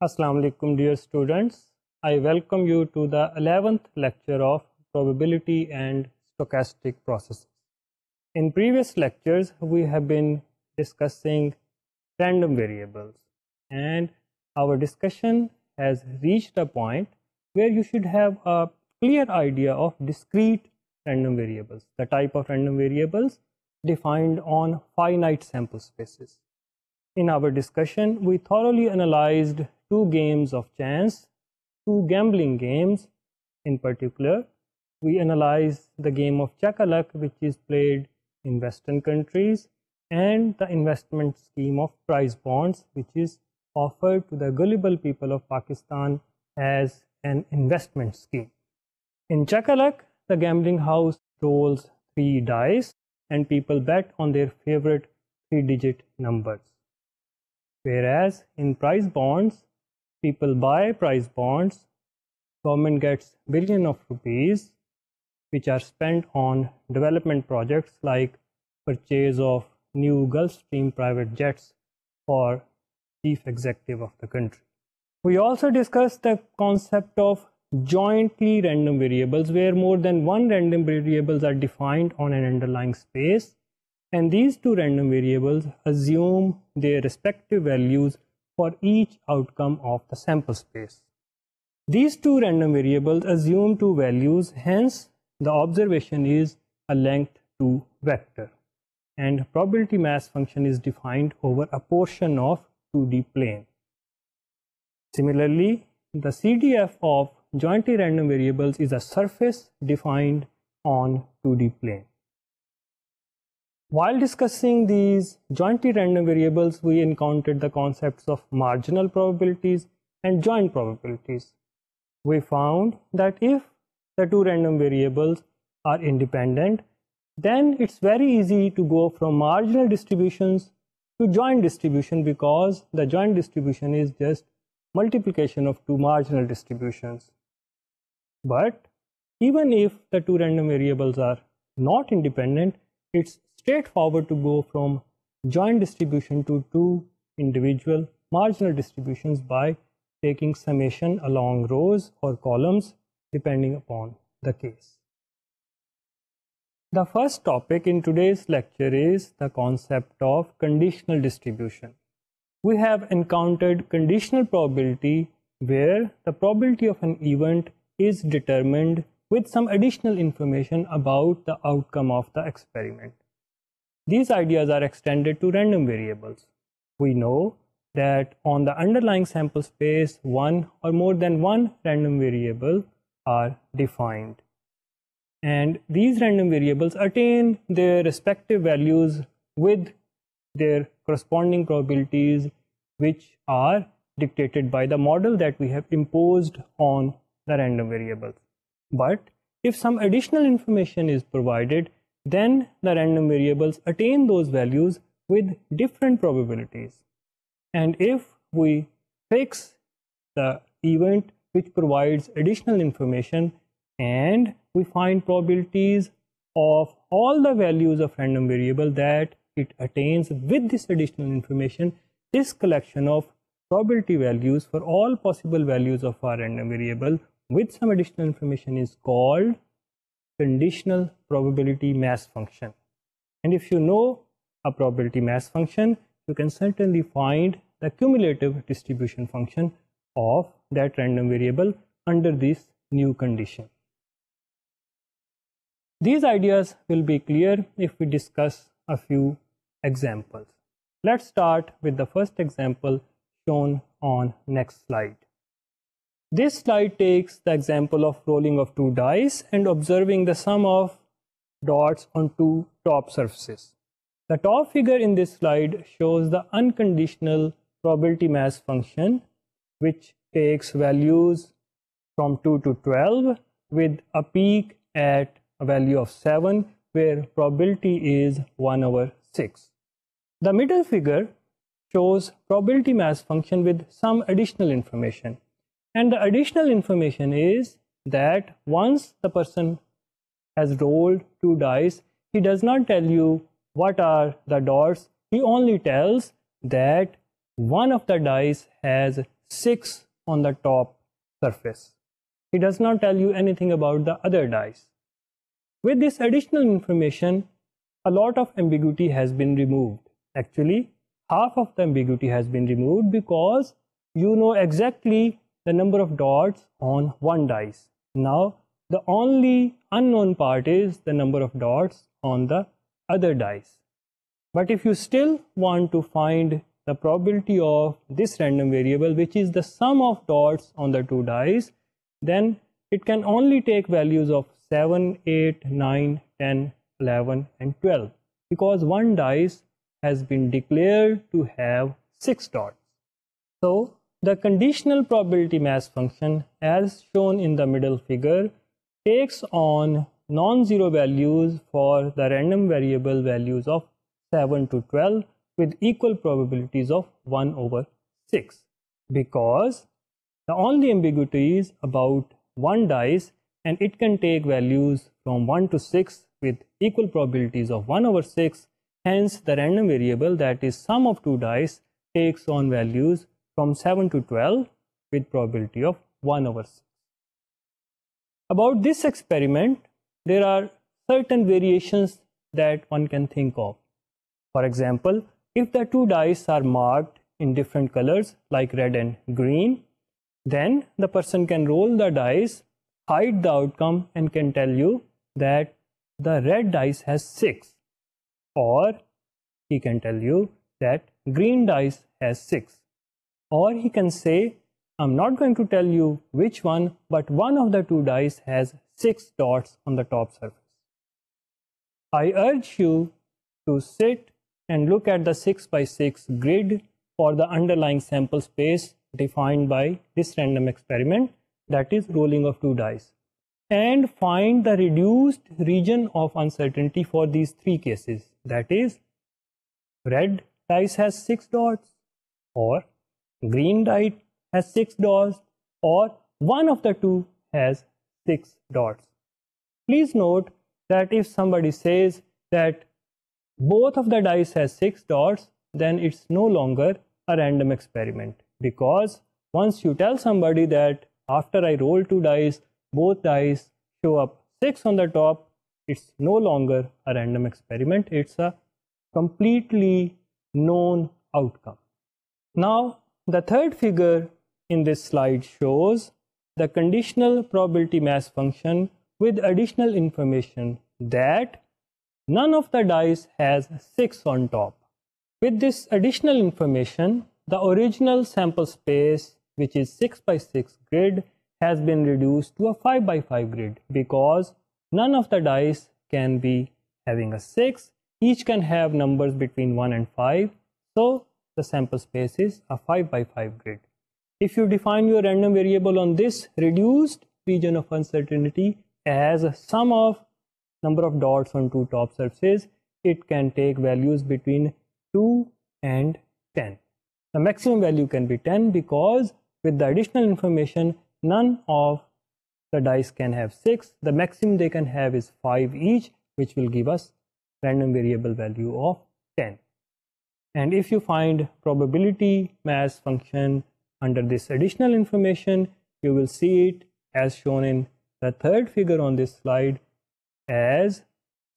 Assalamu alaikum dear students. I welcome you to the 11th lecture of probability and stochastic processes. In previous lectures, we have been discussing random variables, and our discussion has reached a point where you should have a clear idea of discrete random variables, the type of random variables defined on finite sample spaces. In our discussion, we thoroughly analyzed two games of chance, two gambling games. In particular, we analyzed the game of Chakalak, which is played in Western countries, and the investment scheme of prize bonds, which is offered to the gullible people of Pakistan as an investment scheme. In Chakalak, the gambling house rolls 3 dice and people bet on their favorite 3-digit numbers. Whereas in prize bonds, people buy prize bonds, government gets billions of rupees, which are spent on development projects like purchase of new Gulfstream private jets for chief executive of the country. We also discussed the concept of jointly random variables, where more than one random variables are defined on an underlying space, and these two random variables assume their respective values for each outcome of the sample space. These two random variables assume two values, hence the observation is a length 2 vector, and probability mass function is defined over a portion of 2D plane. Similarly, the CDF of jointly random variables is a surface defined on 2D plane. While discussing these jointly random variables, we encountered the concepts of marginal probabilities and joint probabilities. We found that if the two random variables are independent, then it's very easy to go from marginal distributions to joint distribution, because the joint distribution is just multiplication of two marginal distributions. But even if the two random variables are not independent, it's straightforward to go from joint distribution to two individual marginal distributions by taking summation along rows or columns depending upon the case. The first topic in today's lecture is the concept of conditional distribution. We have encountered conditional probability, where the probability of an event is determined with some additional information about the outcome of the experiment. These ideas are extended to random variables. We know that on the underlying sample space, one or more than one random variable are defined. And these random variables attain their respective values with their corresponding probabilities, which are dictated by the model that we have imposed on the random variables. But if some additional information is provided, then the random variables attain those values with different probabilities. And if we fix the event which provides additional information and we find probabilities of all the values of random variable that it attains with this additional information, this collection of probability values for all possible values of our random variable with some additional information is called conditional probability mass function. And if you know a probability mass function, you can certainly find the cumulative distribution function of that random variable under this new condition. These ideas will be clear if we discuss a few examples. Let's start with the first example shown on next slide. This slide takes the example of rolling of two dice and observing the sum of dots on two top surfaces. The top figure in this slide shows the unconditional probability mass function, which takes values from 2 to 12 with a peak at a value of 7, where probability is 1/6. The middle figure shows probability mass function with some additional information. And the additional information is that once the person has rolled two dice, he does not tell you what are the dots. He only tells that one of the dice has 6 on the top surface. He does not tell you anything about the other dice. With this additional information, a lot of ambiguity has been removed. Actually, half of the ambiguity has been removed because you know exactly the number of dots on one dice. Now, the only unknown part is the number of dots on the other dice. But if you still want to find the probability of this random variable, which is the sum of dots on the two dice, then it can only take values of 7, 8, 9, 10, 11, and 12 because one dice has been declared to have 6 dots. So, the conditional probability mass function, as shown in the middle figure, takes on non-zero values for the random variable values of 7 to 12 with equal probabilities of 1 over 6 because the only ambiguity is about one dice and it can take values from 1 to 6 with equal probabilities of 1 over 6. Hence, the random variable, that is sum of two dice, takes on values from 7 to 12 with probability of 1 over 6. About this experiment, there are certain variations that one can think of. For example, if the two dice are marked in different colors like red and green, then the person can roll the dice, hide the outcome, and can tell you that the red dice has 6, or he can tell you that green dice has 6, or he can say, I'm not going to tell you which one, but one of the two dice has 6 dots on the top surface. I urge you to sit and look at the 6 by 6 grid for the underlying sample space defined by this random experiment, that is rolling of two dice, and find the reduced region of uncertainty for these three cases, that is, red dice has 6 dots, or green dice has 6 dots, or one of the two has 6 dots. Please note that if somebody says that both of the dice has 6 dots, then it's no longer a random experiment, because once you tell somebody that after I roll two dice, both dice show up 6 on the top, it's no longer a random experiment, it's a completely known outcome. Now, the third figure in this slide shows the conditional probability mass function with additional information that none of the dice has 6 on top. With this additional information, the original sample space, which is 6 by 6 grid, has been reduced to a 5 by 5 grid because none of the dice can be having a 6. Each can have numbers between 1 and 5. So the sample space is a 5 by 5 grid. If you define your random variable on this reduced region of uncertainty as a sum of number of dots on two top surfaces, it can take values between 2 and 10. The maximum value can be 10 because with the additional information, none of the dice can have 6. The maximum they can have is 5 each, which will give us random variable value of 10. And if you find probability mass function under this additional information, you will see it as shown in the third figure on this slide as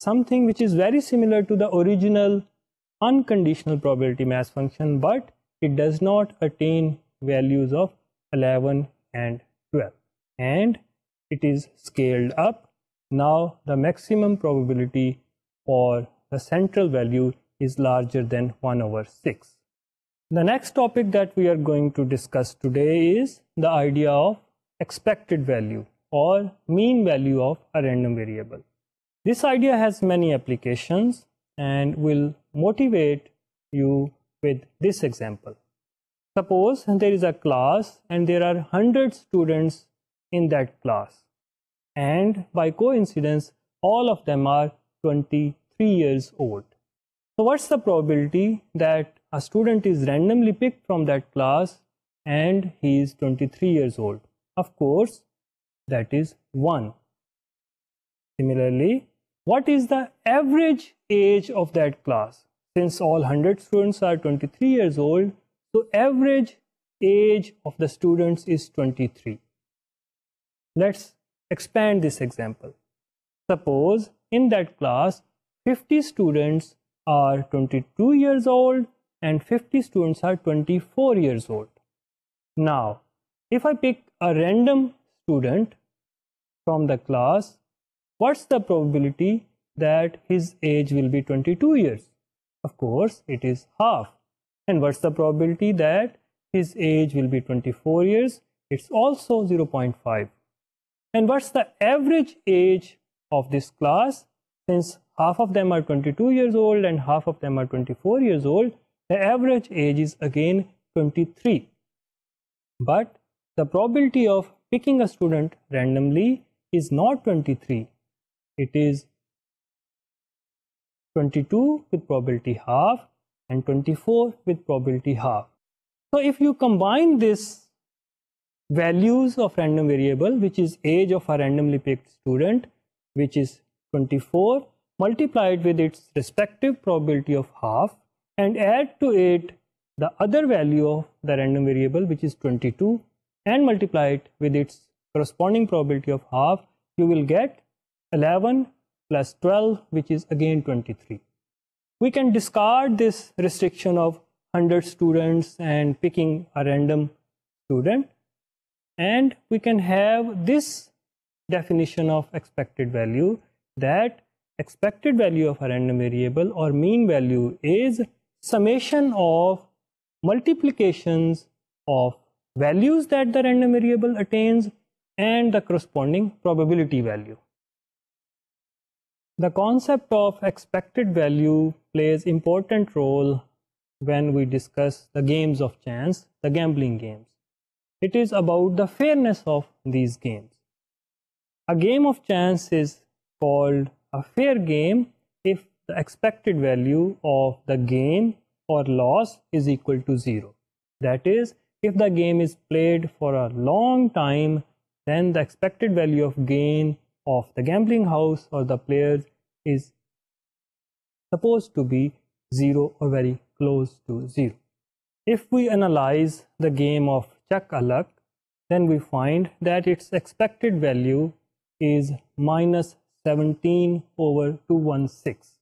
something which is very similar to the original unconditional probability mass function, but it does not attain values of 11 and 12, and it is scaled up. Now the maximum probability for the central value is larger than 1 over 6. The next topic that we are going to discuss today is the idea of expected value or mean value of a random variable. This idea has many applications and will motivate you with this example. Suppose there is a class and there are 100 students in that class, and by coincidence all of them are 23 years old. So what's the probability that a student is randomly picked from that class and he is 23 years old? Of course, that is 1. Similarly, what is the average age of that class? Since all 100 students are 23 years old, so average age of the students is 23. Let's expand this example. Suppose in that class 50 students are 22 years old and 50 students are 24 years old. Now, if I pick a random student from the class, what's the probability that his age will be 22 years? Of course, it is half. And what's the probability that his age will be 24 years? It's also 0.5. And what's the average age of this class? Since half of them are 22 years old and half of them are 24 years old, the average age is again 23. But the probability of picking a student randomly is not 23. It is 22 with probability half and 24 with probability half. So if you combine this values of random variable, which is age of a randomly picked student, which is 24, multiplied with its respective probability of half, and add to it the other value of the random variable, which is 22, and multiply it with its corresponding probability of half, you will get 11 plus 12, which is again 23. We can discard this restriction of 100 students and picking a random student, and we can have this definition of expected value, that expected value of a random variable or mean value is summation of multiplications of values that the random variable attains and the corresponding probability value. The concept of expected value plays an important role when we discuss the games of chance, the gambling games. It is about the fairness of these games. A game of chance is called a fair game if the expected value of the gain or loss is equal to 0. That is, if the game is played for a long time, then the expected value of gain of the gambling house or the players is supposed to be 0 or very close to 0. If we analyze the game of Chuck a Luck, then we find that its expected value is minus 17 over 216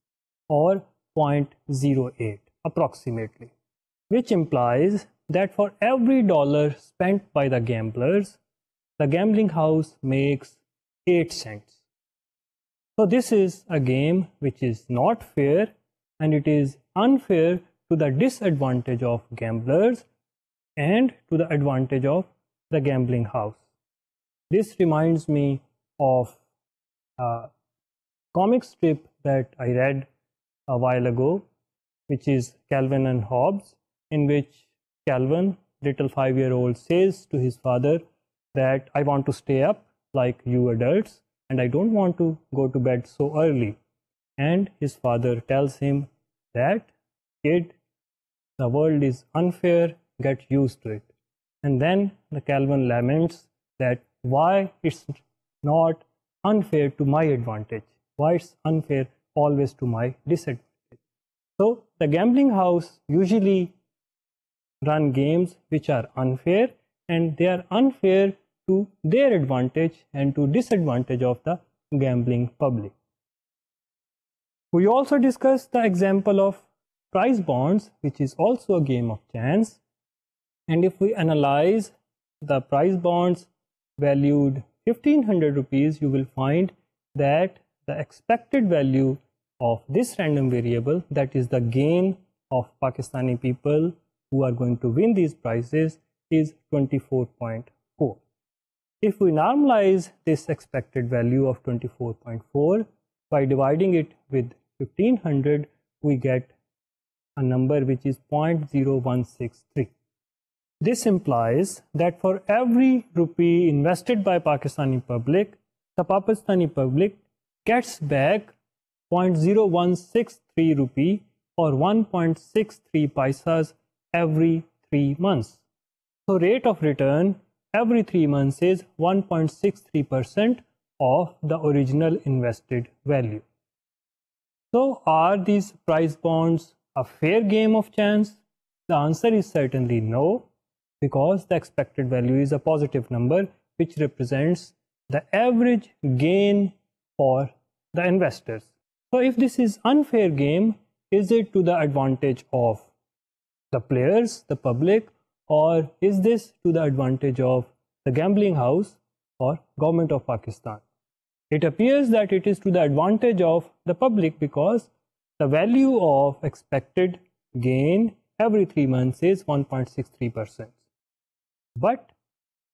or 0.08 approximately, which implies that for every dollar spent by the gamblers, the gambling house makes 8 cents. So this is a game which is not fair, and it is unfair to the disadvantage of gamblers and to the advantage of the gambling house. This reminds me of a comic strip that I read a while ago, which is Calvin and Hobbes, in which Calvin, little 5-year-old, says to his father that I want to stay up like you adults and I don't want to go to bed so early. And his father tells him that, kid, the world is unfair, get used to it. And then the Calvin laments that why it's not unfair to my advantage, why it's unfair always to my disadvantage. So the gambling house usually run games which are unfair, and they are unfair to their advantage and to disadvantage of the gambling public. We also discussed the example of prize bonds, which is also a game of chance. And if we analyze the prize bonds valued 1500 rupees, you will find that the expected value of this random variable, that is the gain of Pakistani people who are going to win these prizes, is 24.4. If we normalize this expected value of 24.4 by dividing it with 1500, we get a number which is 0.0163. This implies that for every rupee invested by Pakistani public, the Pakistani public gets back 0.0163 rupee or 1.63 paisas every 3 months. So rate of return every 3 months is 1.63% of the original invested value. So are these prize bonds a fair game of chance? The answer is certainly no. because the expected value is a positive number which represents the average gain for the investors. So if this is unfair game, is it to the advantage of the players, the public, or is this to the advantage of the gambling house or government of Pakistan? It appears that it is to the advantage of the public because the value of expected gain every 3 months is 1.63%. But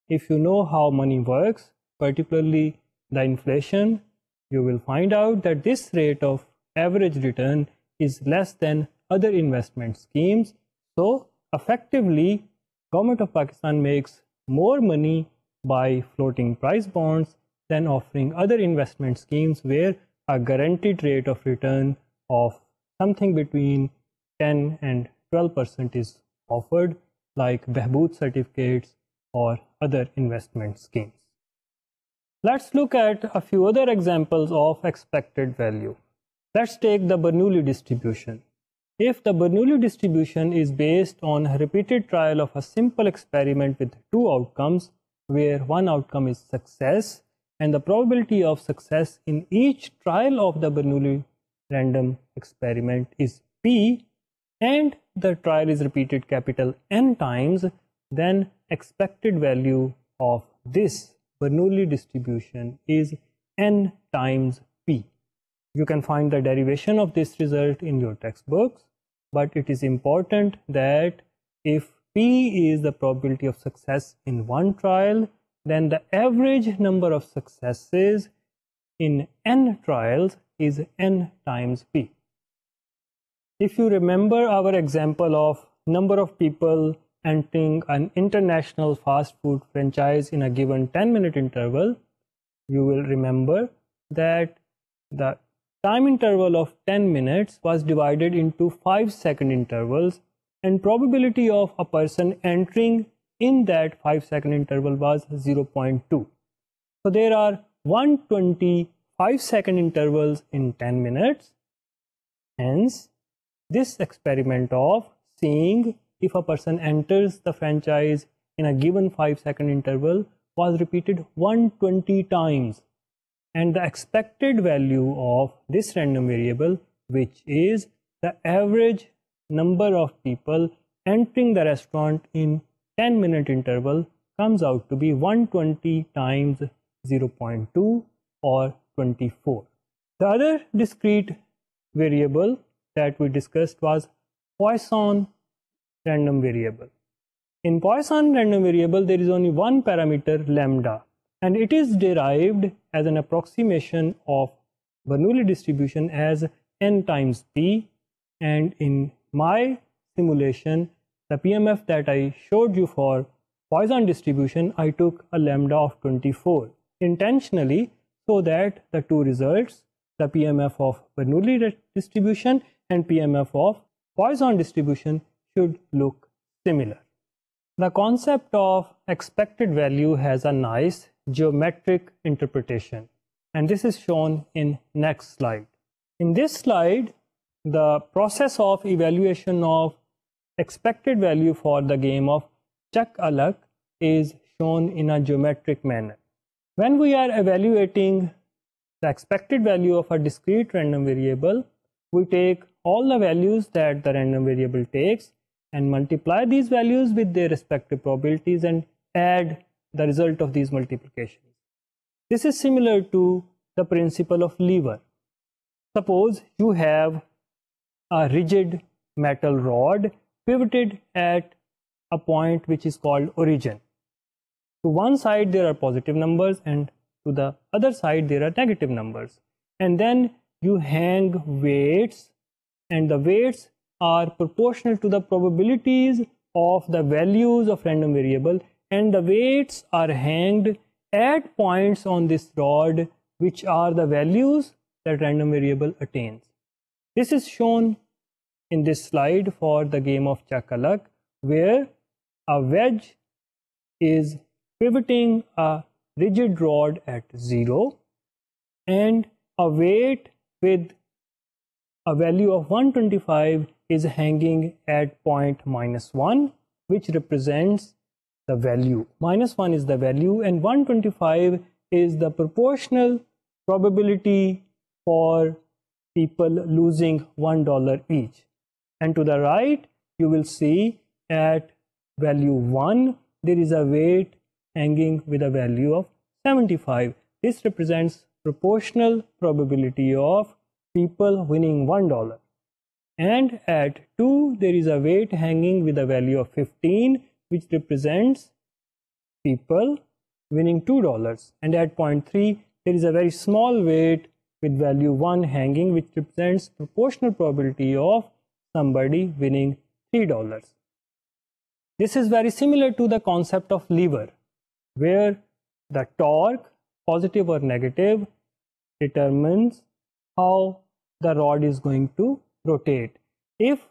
if you know how money works, particularly the inflation, you will find out that this rate of average return is less than other investment schemes. So effectively, Government of Pakistan makes more money by floating price bonds than offering other investment schemes where a guaranteed rate of return of something between 10 and 12% is offered, like Behbood certificates or other investment schemes. Let's look at a few other examples of expected value. Let's take the Bernoulli distribution. If the Bernoulli distribution is based on a repeated trial of a simple experiment with two outcomes, where one outcome is success and the probability of success in each trial of the Bernoulli random experiment is P, and the trial is repeated capital N times, then expected value of this Bernoulli distribution is N times P. You can find the derivation of this result in your textbooks, but it is important that if P is the probability of success in one trial, then the average number of successes in N trials is N times P. If you remember our example of number of people entering an international fast food franchise in a given 10-minute interval, you will remember that the time interval of 10 minutes was divided into 5-second intervals, and probability of a person entering in that 5-second interval was 0.2. So there are 120 5-second intervals in 10 minutes. Hence, this experiment of seeing if a person enters the franchise in a given 5-second interval was repeated 120 times. And the expected value of this random variable, which is the average number of people entering the restaurant in 10-minute interval, comes out to be 120 times 0.2 or 24. The other discrete variable that we discussed was Poisson random variable. In Poisson random variable, there is only one parameter, lambda, and it is derived as an approximation of Bernoulli distribution as n times p. And in my simulation, the PMF that I showed you for Poisson distribution, I took a lambda of 24 intentionally so that the two results, the PMF of Bernoulli distribution and PMF of Poisson distribution, should look similar. The concept of expected value has a nice geometric interpretation, and this is shown in next slide. In this slide, the process of evaluation of expected value for the game of Chak Alak is shown in a geometric manner. When we are evaluating the expected value of a discrete random variable, we take all the values that the random variable takes and multiply these values with their respective probabilities and add the result of these multiplications. This is similar to the principle of lever. Suppose you have a rigid metal rod pivoted at a point which is called origin. To one side there are positive numbers and to the other side there are negative numbers. And then you hang weights, and the weights are proportional to the probabilities of the values of random variable, and the weights are hanged at points on this rod which are the values that random variable attains. This is shown in this slide for the game of Chak Alak, where a wedge is pivoting a rigid rod at 0 and a weight with a value of 125 is hanging at point -1, which represents the value. -1 is the value, and 125 is the proportional probability for people losing $1 each. And to the right, you will see at value 1, there is a weight hanging with a value of 75. This represents proportional probability of people winning $1. And at 2, there is a weight hanging with a value of 15, which represents people winning $2. And at point 3, there is a very small weight with value 1 hanging, which represents proportional probability of somebody winning $3. This is very similar to the concept of lever, where the torque, positive or negative, determines how the rod is going to rotate. If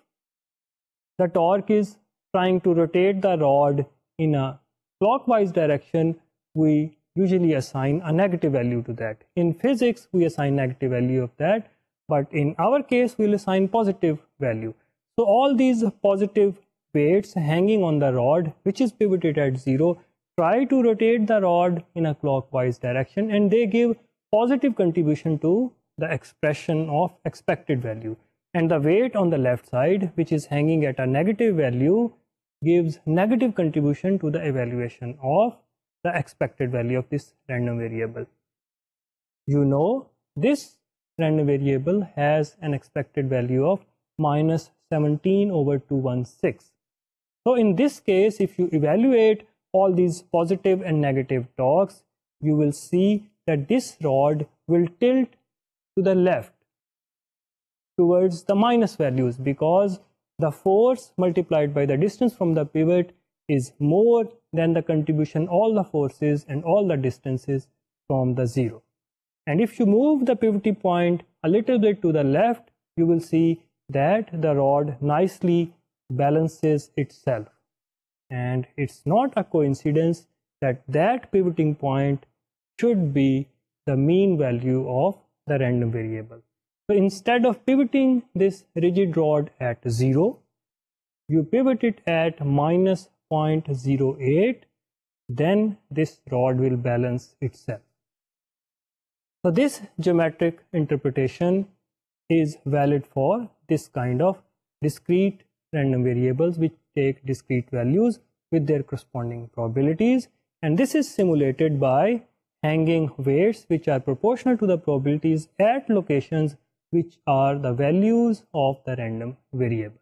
the torque is trying to rotate the rod in a clockwise direction, we usually assign a negative value to that. In physics, we assign negative value of that, but in our case, we'll assign positive value. So all these positive weights hanging on the rod, which is pivoted at 0, try to rotate the rod in a clockwise direction, and they give positive contribution to the expression of expected value. And the weight on the left side, which is hanging at a negative value, gives negative contribution to the evaluation of the expected value of this random variable. You know, this random variable has an expected value of -17/216. So in this case, if you evaluate all these positive and negative torques, you will see that this rod will tilt to the left towards the minus values, because the force multiplied by the distance from the pivot is more than the contribution all the forces and all the distances from the 0. And if you move the pivoting point a little bit to the left, you will see that the rod nicely balances itself. And it's not a coincidence that that pivoting point should be the mean value of the random variable. So instead of pivoting this rigid rod at 0, you pivot it at -0.08, then this rod will balance itself. So this geometric interpretation is valid for this kind of discrete random variables which take discrete values with their corresponding probabilities, and this is simulated by hanging weights which are proportional to the probabilities at locations which are the values of the random variable.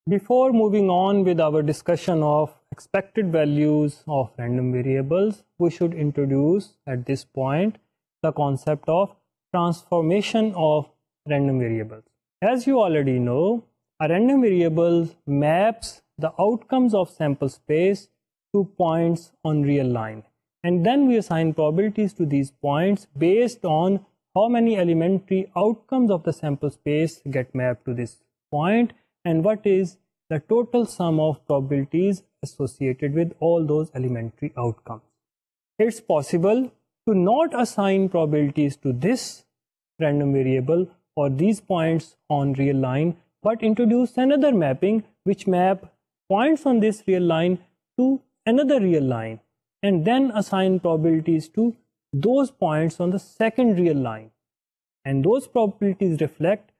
Before moving on with our discussion of expected values of random variables, we should introduce at this point the concept of transformation of random variables. As you already know, a random variable maps the outcomes of sample space to points on real line, and then we assign probabilities to these points based on how many elementary outcomes of the sample space get mapped to this point and what is the total sum of probabilities associated with all those elementary outcomes. It's possible to not assign probabilities to this random variable or these points on real line, but introduce another mapping which map points on this real line to another real line, and then assign probabilities to those points on the second real line. And those probabilities reflect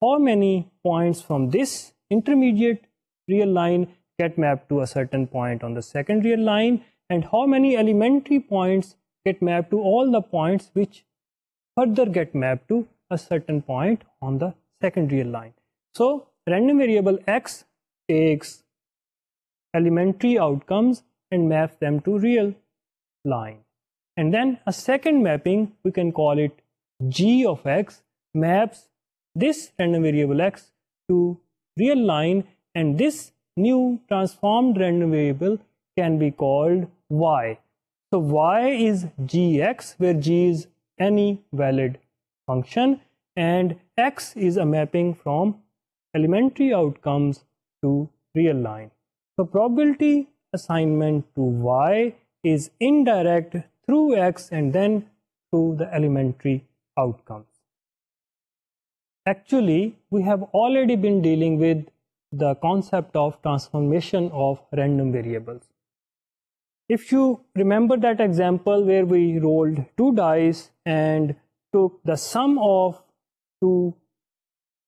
how many points from this intermediate real line get mapped to a certain point on the second real line, and how many elementary points get mapped to all the points which further get mapped to a certain point on the second real line. So random variable x takes elementary outcomes and maps them to real line. And then a second mapping, we can call it g of x, maps this random variable x to real line, and this new transformed random variable can be called y. So y is gx, where g is any valid function and x is a mapping from elementary outcomes to real line. So probability assignment to y is indirect through x and then through the elementary outcomes. Actually, we have already been dealing with the concept of transformation of random variables. If you remember that example where we rolled 2 dice and took the sum of 2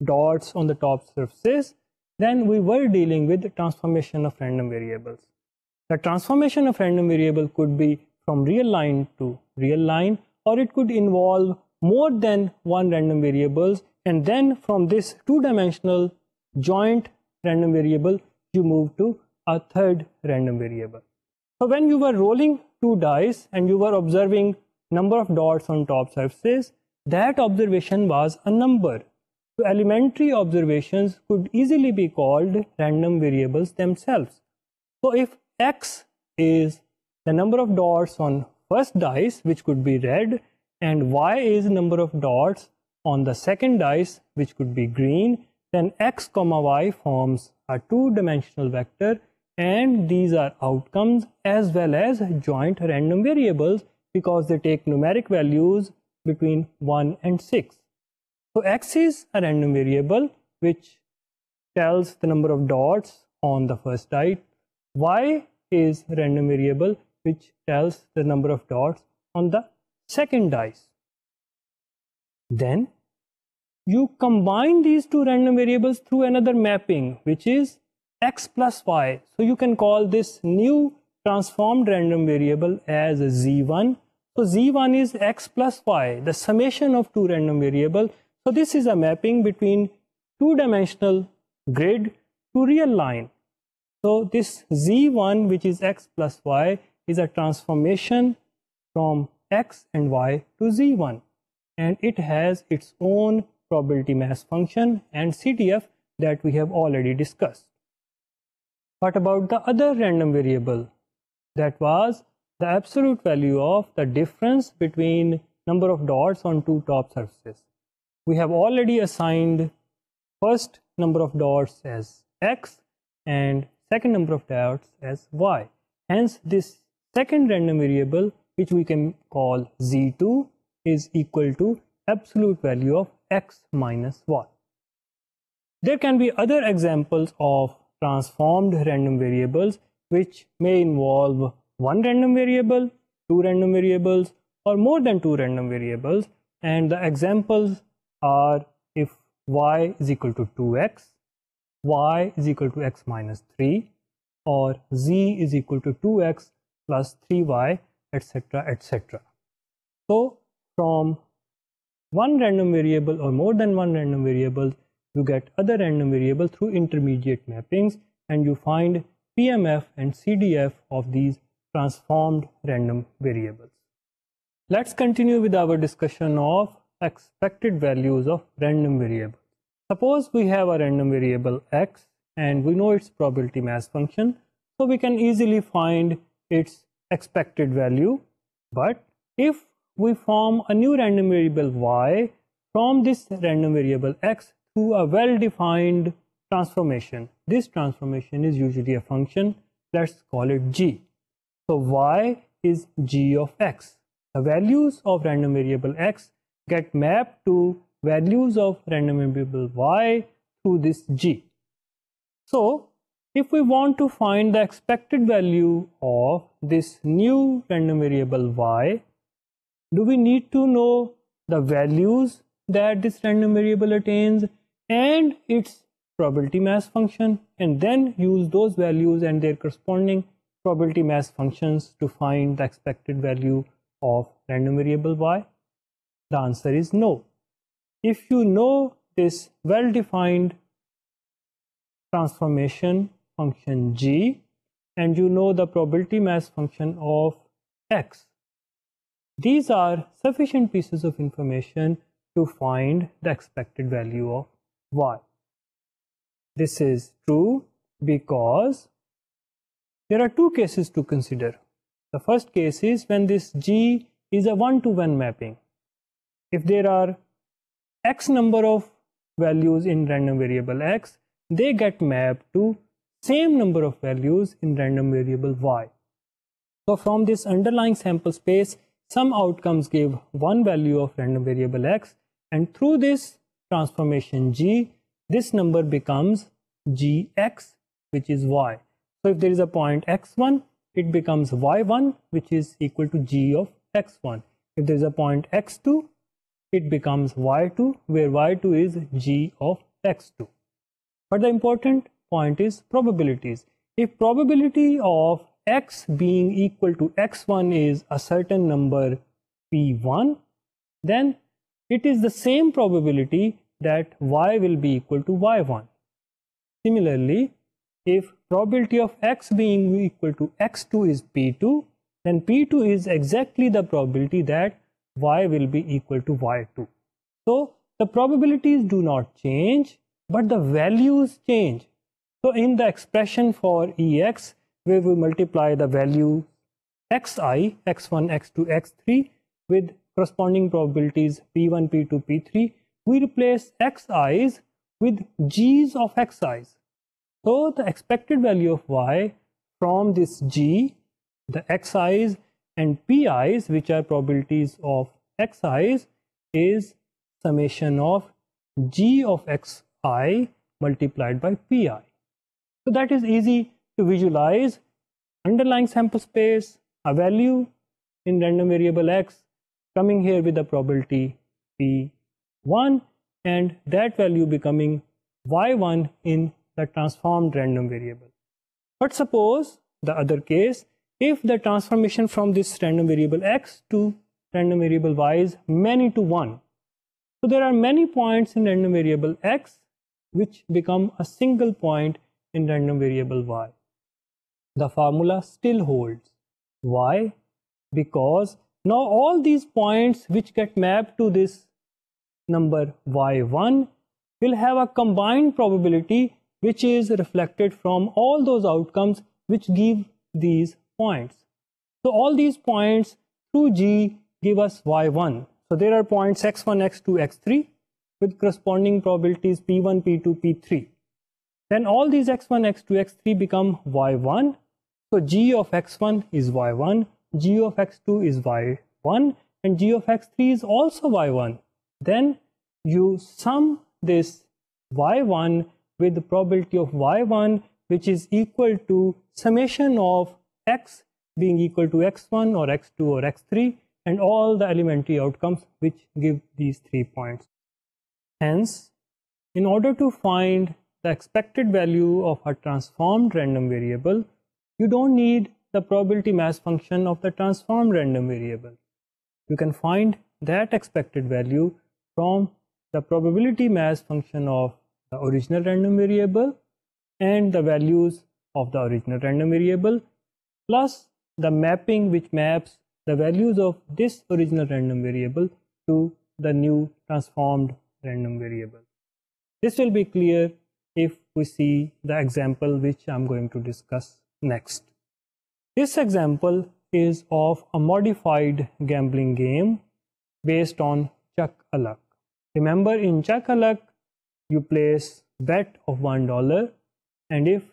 dots on the top surfaces, then we were dealing with the transformation of random variables. The transformation of random variable could be from real line to real line, or it could involve more than one random variables, and then from this two-dimensional joint random variable you move to a third random variable. So when you were rolling 2 dice and you were observing number of dots on top surfaces, that observation was a number. So elementary observations could easily be called random variables themselves. So if x is the number of dots on first dice, which could be red, and y is the number of dots on the second dice, which could be green, then x comma y forms a two-dimensional vector, and these are outcomes as well as joint random variables because they take numeric values between 1 and 6. So x is a random variable which tells the number of dots on the first die. Y is a random variable which tells the number of dots on the second dice. Then you combine these two random variables through another mapping, which is x plus y. So you can call this new transformed random variable as z1. So z1 is x plus y, the summation of two random variables. So this is a mapping between two-dimensional grid to real line. So this z1, which is x plus y, is a transformation from x and y to z1, and it has its own probability mass function and CDF that we have already discussed. What about the other random variable? That was the absolute value of the difference between number of dots on two top surfaces. We have already assigned first number of dots as x and second number of dots as y. Hence this second random variable, which we can call z2, is equal to absolute value of x minus y. There can be other examples of transformed random variables which may involve one random variable, two random variables, or more than two random variables, and the examples are if y is equal to 2x, y is equal to x minus 3, or z is equal to 2x plus 3y, etc., etc. So from one random variable or more than one random variable, you get other random variable through intermediate mappings, and you find PMF and CDF of these transformed random variables. Let's continue with our discussion of expected values of random variables. Suppose we have a random variable x and we know its probability mass function, so we can easily find its expected value. But if we form a new random variable y from this random variable x through a well-defined transformation, this transformation is usually a function, let's call it g. So y is g of x. The values of random variable x get mapped to values of random variable y through this g. So if we want to find the expected value of this new random variable y, do we need to know the values that this random variable attains and its probability mass function, and then use those values and their corresponding probability mass functions to find the expected value of random variable y? The answer is no. If you know this well-defined transformation function g and you know the probability mass function of x, these are sufficient pieces of information to find the expected value of y. This is true because there are two cases to consider. The first case is when this g is a one-to-one mapping. If there are x number of values in random variable x, they get mapped to same number of values in random variable y. So from this underlying sample space, some outcomes give one value of random variable x, and through this transformation g, this number becomes gx, which is y. So if there is a point x1 it becomes y1, which is equal to g of x1. If there is a point x2, it becomes y2, where y2 is g of x2. But the important point is probabilities. If probability of x being equal to x1 is a certain number p1, then it is the same probability that y will be equal to y1. Similarly, if probability of x being equal to x2 is p2, then p2 is exactly the probability that y will be equal to y2. So the probabilities do not change, but the values change. So in the expression for Ex, where we multiply the value xi, x1, x2, x3 with corresponding probabilities p1, p2, p3, we replace xi's with g's of xi's. So the expected value of y from this g, the xi's and pi's, which are probabilities of xi's, is summation of g of xi multiplied by pi. So that is easy to visualize. Underlying sample space, a value in random variable x coming here with the probability p1, and that value becoming y1 in the transformed random variable. But suppose the other case, if the transformation from this random variable x to random variable y is many to 1. So there are many points in random variable x which become a single point in random variable y. The formula still holds. Why? Because now all these points which get mapped to this number y1 will have a combined probability which is reflected from all those outcomes which give these points. So all these points through G give us y1. So there are points x1, x2, x3 with corresponding probabilities p1, p2, p3. Then all these x1, x2, x3 become y1. So G of x1 is y1, G of x2 is y1, and G of x3 is also y1. Then you sum this y1 with the probability of y1, which is equal to summation of x being equal to x1 or x2 or x3 and all the elementary outcomes which give these 3 points. Hence, in order to find the expected value of a transformed random variable, you don't need the probability mass function of the transformed random variable. You can find that expected value from the probability mass function of the original random variable and the values of the original random variable plus the mapping which maps the values of this original random variable to the new transformed random variable. This will be clear if we see the example which I'm going to discuss next. This example is of a modified gambling game based on Chuck-a-Luck. Remember, in Chuck-a-Luck, you place bet of $1, and if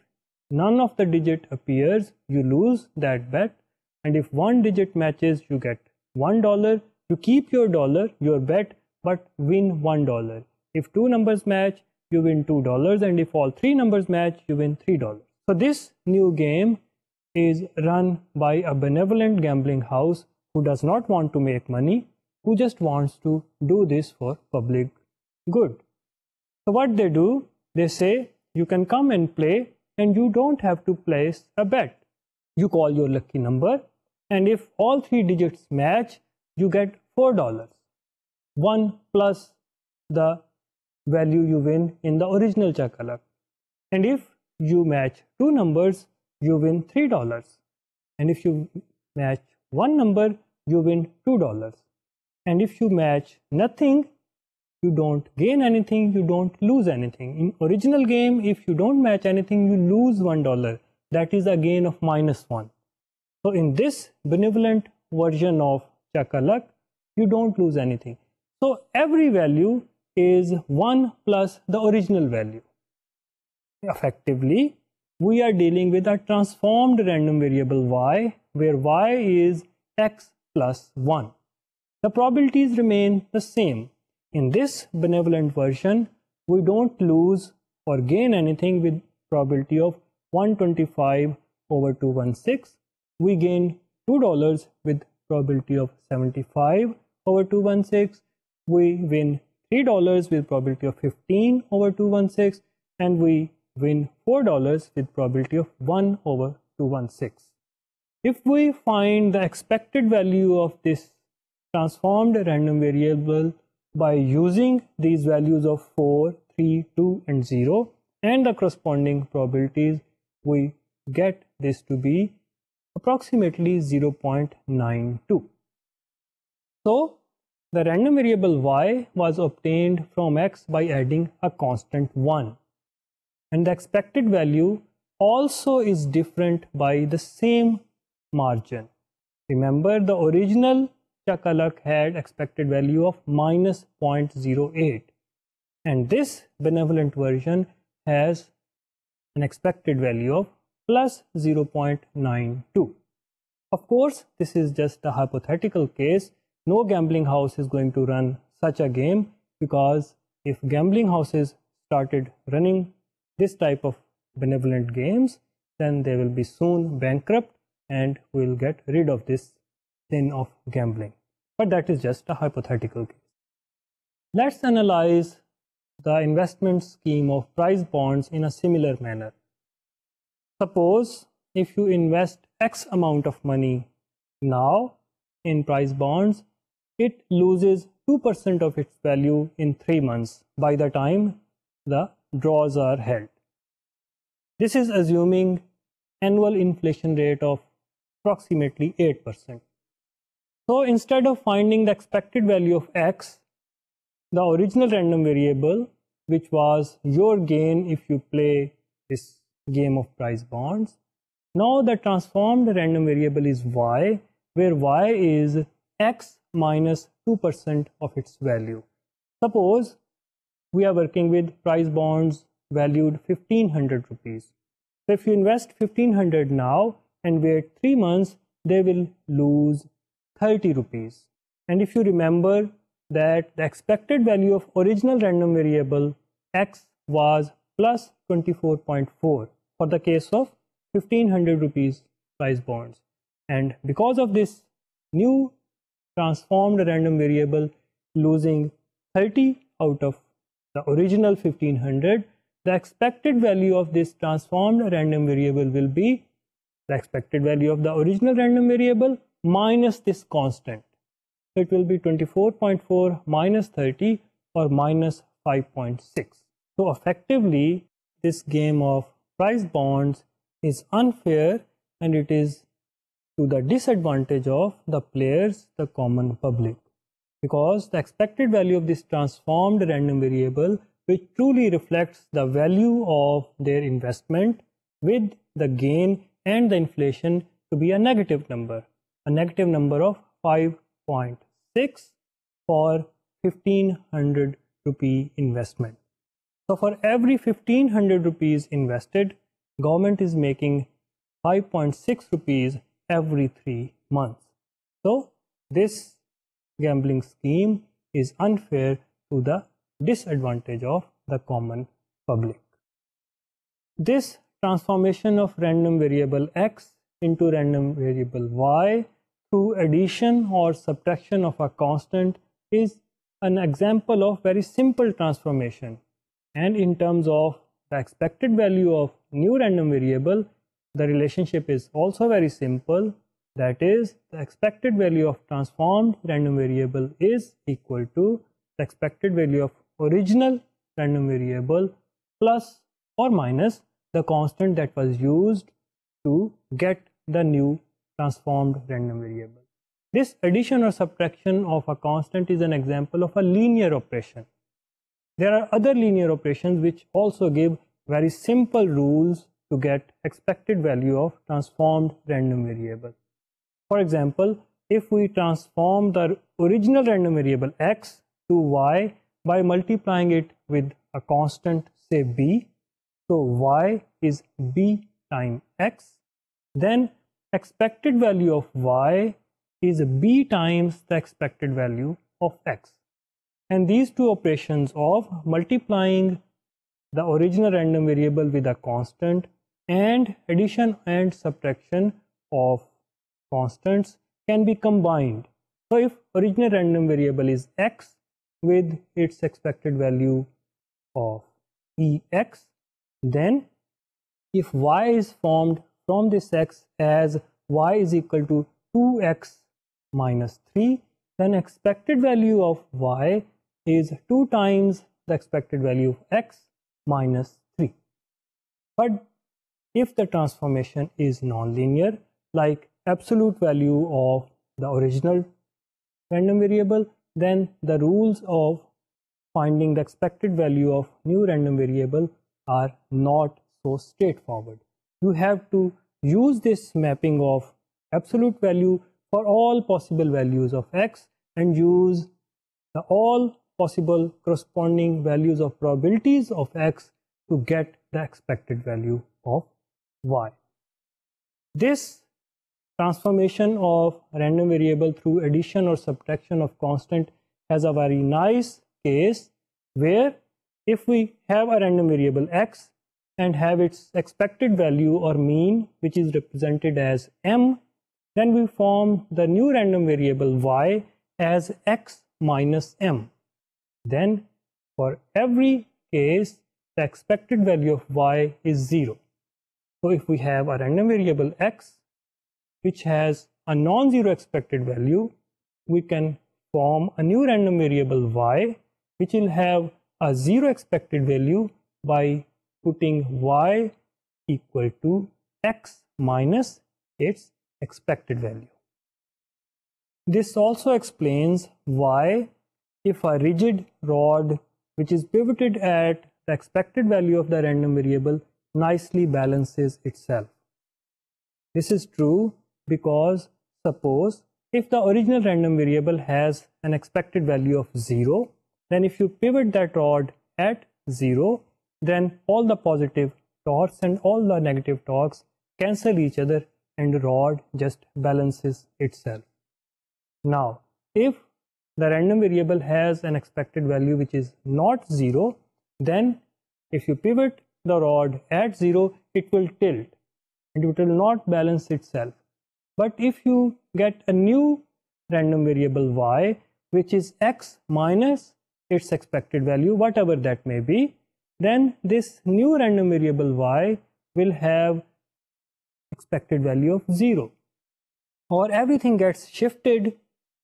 none of the digit appears, you lose that bet, and if one digit matches, you get $1. You keep your dollar, your bet, but win $1. If two numbers match, you win $2, and if all three numbers match, you win $3. So this new game is run by a benevolent gambling house who does not want to make money, who just wants to do this for public good. So what they do, they say you can come and play and you don't have to place a bet. You call your lucky number, and if all three digits match, you get $4. 1 plus the value you win in the original Chuck-a-Luck. And if you match two numbers, you win $3. And if you match one number, you win $2. And if you match nothing, you don't gain anything, you don't lose anything. In original game, if you don't match anything, you lose $1. That is a gain of -1. So in this benevolent version of Chuck-a-Luck, you don't lose anything. So every value is 1 plus the original value. Effectively, we are dealing with a transformed random variable y, where y is x plus 1. The probabilities remain the same. In this benevolent version, we don't lose or gain anything with probability of 125/216. we gain $2 with probability of 75 over 216. We win $3 with probability of 15 over 216, and we win $4 with probability of 1 over 216. If we find the expected value of this transformed random variable by using these values of 4, 3, 2, and 0 and the corresponding probabilities, we get this to be approximately 0.92. So the random variable y was obtained from x by adding a constant 1, and the expected value also is different by the same margin. Remember, the original Chakalak had expected value of minus 0.08, and this benevolent version has an expected value of plus 0.92. Of course, this is just a hypothetical case. No gambling house is going to run such a game, because if gambling houses started running this type of benevolent games, then they will be soon bankrupt and will get rid of this sin of gambling. But that is just a hypothetical case. Let's analyze the investment scheme of prize bonds in a similar manner. Suppose if you invest X amount of money now in prize bonds, it loses 2% of its value in 3 months by the time the draws are held. This is assuming annual inflation rate of approximately 8%. So instead of finding the expected value of X, the original random variable, which was your gain if you play this game of prize bonds, now the transformed random variable is y, where y is X minus 2% of its value. Suppose we are working with prize bonds valued 1500 rupees. So if you invest 1500 now and wait 3 months, they will lose 30 rupees. And if you remember that the expected value of original random variable X was plus 24.4 for the case of 1500 rupees prize bonds. And because of this new transformed random variable losing 30 out of the original 1500, the expected value of this transformed random variable will be the expected value of the original random variable minus this constant. So it will be 24.4 minus 30, or minus 5.6. So effectively, this game of prize bonds is unfair, and it is to the disadvantage of the players, the common public, because the expected value of this transformed random variable, which truly reflects the value of their investment with the gain and the inflation, to be a negative number of 5.6 for 1500 rupee investment. So for every 1500 rupees invested, government is making 5.6 rupees every 3 months. So this gambling scheme is unfair to the disadvantage of the common public. This transformation of random variable X into random variable Y through addition or subtraction of a constant is an example of very simple transformation. And in terms of the expected value of new random variable, the relationship is also very simple. That is, the expected value of transformed random variable is equal to the expected value of original random variable plus or minus the constant that was used to get the new transformed random variable. This addition or subtraction of a constant is an example of a linear operation. There are other linear operations which also give very simple rules to get expected value of transformed random variable. For example, if we transform the original random variable X to Y by multiplying it with a constant, say b, so Y is b times X, then expected value of Y is b times the expected value of X. And these two operations of multiplying the original random variable with a constant and addition and subtraction of constants can be combined. So if original random variable is x with its expected value of ex, then if y is formed from this x as y is equal to 2x minus 3, then expected value of y is 2 times the expected value of x minus 3. But if the transformation is nonlinear, like absolute value of the original random variable, then the rules of finding the expected value of new random variable are not so straightforward. You have to use this mapping of absolute value for all possible values of x and use the all possible corresponding values of probabilities of x to get the expected value of y. This transformation of random variable through addition or subtraction of constant has a very nice case where if we have a random variable x and have its expected value or mean, which is represented as m, then we form the new random variable y as x minus m. Then for every case the expected value of y is 0. So if we have a random variable x which has a non-zero expected value, we can form a new random variable y which will have a 0 expected value by putting y equal to x minus its expected value. This also explains why if a rigid rod which is pivoted at the expected value of the random variable nicely balances itself. This is true because suppose if the original random variable has an expected value of 0, then if you pivot that rod at 0, then all the positive torques and all the negative torques cancel each other and the rod just balances itself. Now, if the random variable has an expected value which is not 0, then if you pivot the rod at 0, it will tilt and it will not balance itself. But if you get a new random variable y which is x minus its expected value, whatever that may be, then this new random variable y will have expected value of 0, or everything gets shifted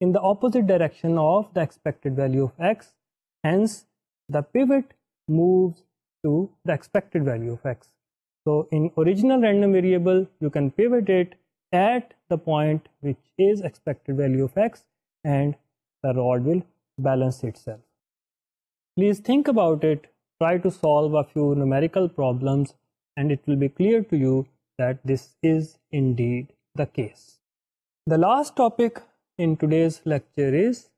in the opposite direction of the expected value of x, hence the pivot moves to the expected value of x. So in original random variable you can pivot it at the point which is expected value of x and the rod will balance itself. Please think about it, try to solve a few numerical problems and it will be clear to you that this is indeed the case. The last topic in today's lecture is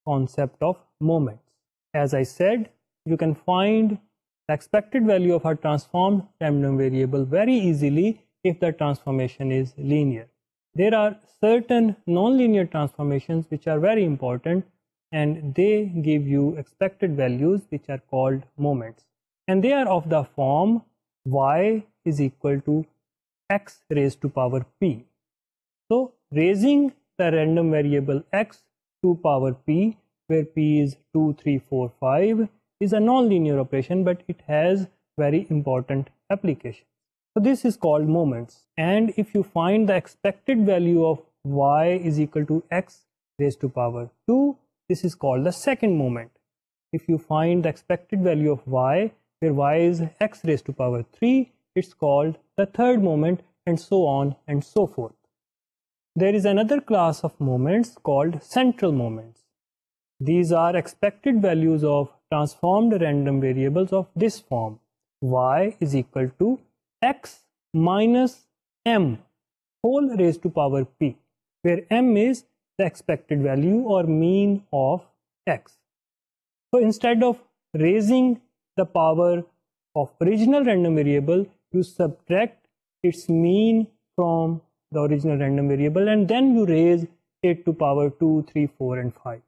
concept of moments. As I said, you can find the expected value of a transformed random variable very easily if the transformation is linear. There are certain non-linear transformations which are very important and they give you expected values which are called moments, and they are of the form y is equal to x raised to power p. So raising the random variable x to power p, where p is 2, 3, 4, 5, is a non-linear operation, but it has very important application. So this is called moments, and if you find the expected value of y is equal to x raised to power 2, this is called the second moment. If you find the expected value of y where y is x raised to power 3, it's called the third moment, and so on and so forth. There is another class of moments called central moments. These are expected values of transformed random variables of this form: y is equal to x minus m whole raised to power p, where m is the expected value or mean of x. So instead of raising the power of original random variable, you subtract its mean from the original random variable and then you raise it to power 2, 3, 4 and 5.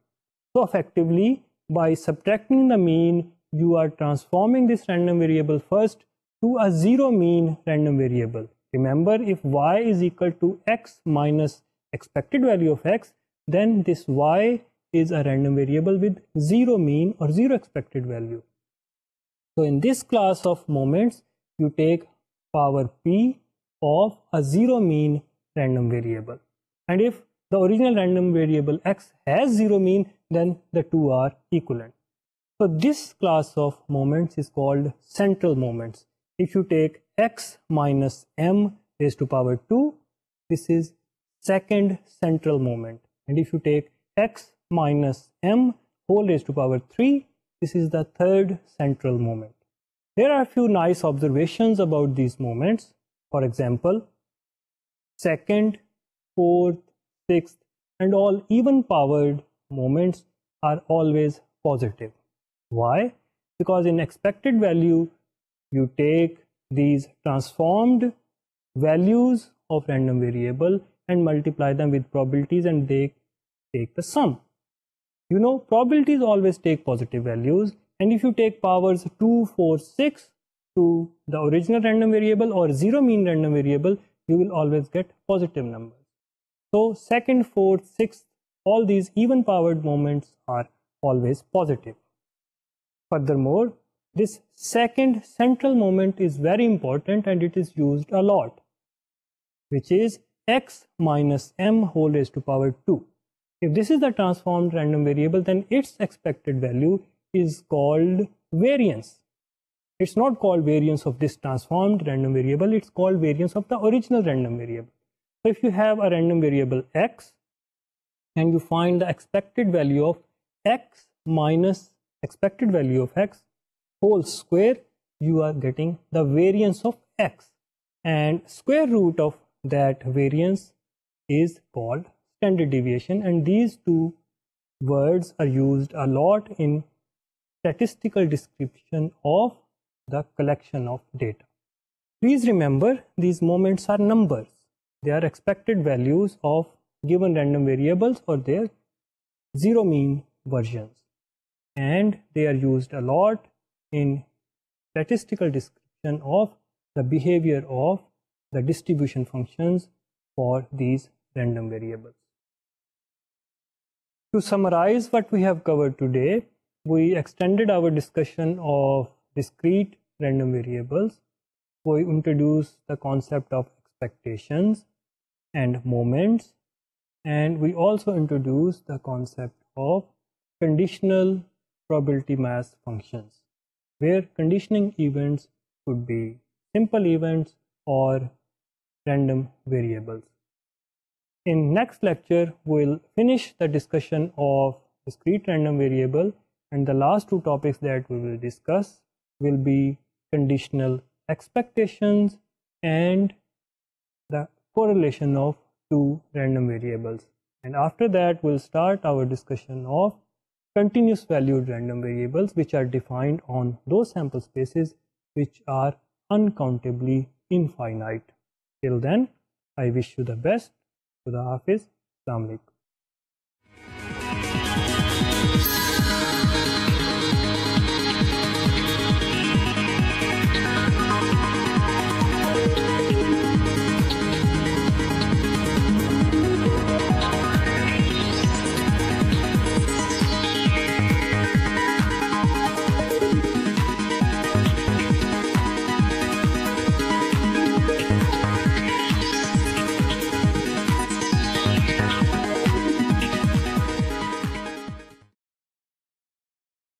So effectively, by subtracting the mean, you are transforming this random variable first to a zero mean random variable, Remember, if y is equal to x minus expected value of x, then this y is a random variable with zero mean or zero expected value. So in this class of moments, you take power p of a zero mean random variable. And if the original random variable x has zero mean, then the two are equivalent. So this class of moments is called central moments. If you take x minus m raised to power 2, this is second central moment. And if you take x minus m whole raised to power 3, this is the third central moment. There are a few nice observations about these moments. For example, second, fourth, sixth, and all even powered moments are always positive. Why? Because in expected value, you take these transformed values of random variable and multiply them with probabilities, and they take the sum. You know, probabilities always take positive values, and if you take powers 2, 4, 6 to the original random variable or zero mean random variable, you will always get positive numbers. So second, fourth, sixth, all these even powered moments are always positive. Furthermore, this second central moment is very important and it is used a lot, which is x minus m whole raised to power 2. If this is the transformed random variable, then its expected value is called variance. It's not called variance of this transformed random variable, it's called variance of the original random variable. So if you have a random variable x and you find the expected value of x minus expected value of x whole square, you are getting the variance of x, and square root of that variance is called standard deviation, and these two words are used a lot in statistical description of the collection of data. Please remember, these moments are numbers. They are expected values of given random variables or their zero mean versions, and they are used a lot in statistical description of the behavior of the distribution functions for these random variables. To summarize what we have covered today, we extended our discussion of discrete random variables. We introduced the concept of expectations and moments, and we also introduced the concept of conditional probability mass functions, where conditioning events could be simple events or random variables. In next lecture, we'll finish the discussion of discrete random variable, and the last two topics that we will discuss will be conditional expectations and the correlation of two random variables. And after that, we'll start our discussion of continuous valued random variables, which are defined on those sample spaces which are uncountably infinite. Till then, I wish you the best. Khuda Hafiz. Assalamu alaikum.